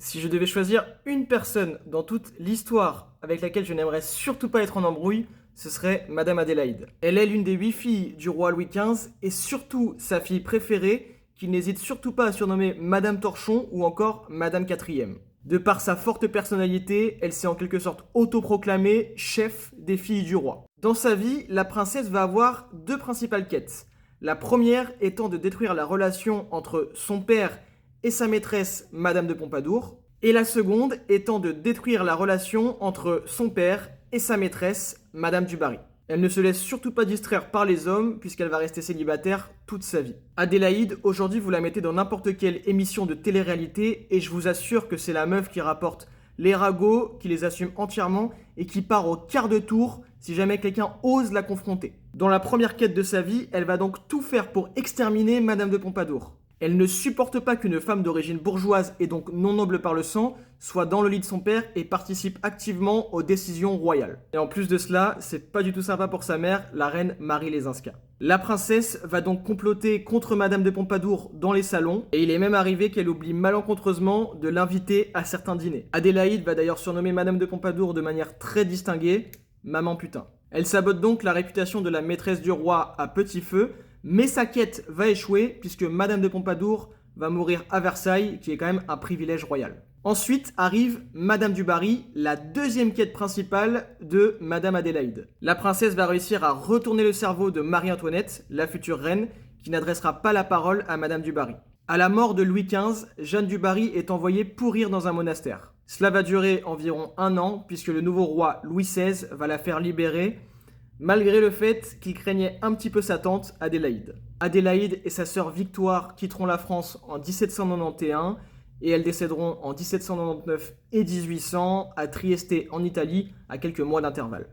Si je devais choisir une personne dans toute l'histoire avec laquelle je n'aimerais surtout pas être en embrouille, ce serait Madame Adélaïde. Elle est l'une des 8 filles du roi Louis XV et surtout sa fille préférée, qu'il n'hésite surtout pas à surnommer Madame Torchon ou encore Madame Quatrième. De par sa forte personnalité, elle s'est en quelque sorte autoproclamée chef des filles du roi. Dans sa vie, la princesse va avoir deux principales quêtes. La première étant de détruire la relation entre son père et sa maîtresse, Madame de Pompadour, et la seconde étant de détruire la relation entre son père et sa maîtresse, Madame du Barry. Elle ne se laisse surtout pas distraire par les hommes puisqu'elle va rester célibataire toute sa vie. Adélaïde, aujourd'hui vous la mettez dans n'importe quelle émission de télé-réalité et je vous assure que c'est la meuf qui rapporte les ragots, qui les assume entièrement et qui part au quart de tour si jamais quelqu'un ose la confronter. Dans la première quête de sa vie, elle va donc tout faire pour exterminer Madame de Pompadour. Elle ne supporte pas qu'une femme d'origine bourgeoise et donc non noble par le sang soit dans le lit de son père et participe activement aux décisions royales. Et en plus de cela, c'est pas du tout sympa pour sa mère, la reine Marie Lesinska. La princesse va donc comploter contre Madame de Pompadour dans les salons et il est même arrivé qu'elle oublie malencontreusement de l'inviter à certains dîners. Adélaïde va d'ailleurs surnommer Madame de Pompadour de manière très distinguée « Maman putain ». Elle sabote donc la réputation de la maîtresse du roi à petit feu, mais sa quête va échouer puisque Madame de Pompadour va mourir à Versailles, qui est quand même un privilège royal. Ensuite arrive Madame du Barry, la deuxième quête principale de Madame Adélaïde. La princesse va réussir à retourner le cerveau de Marie-Antoinette, la future reine, qui n'adressera pas la parole à Madame du Barry. À la mort de Louis XV, Jeanne du Barry est envoyée pourrir dans un monastère. Cela va durer environ 1 an, puisque le nouveau roi Louis XVI va la faire libérer, malgré le fait qu'il craignait un petit peu sa tante, Adélaïde. Adélaïde et sa sœur Victoire quitteront la France en 1791 et elles décéderont en 1799 et 1800 à Trieste en Italie à quelques mois d'intervalle.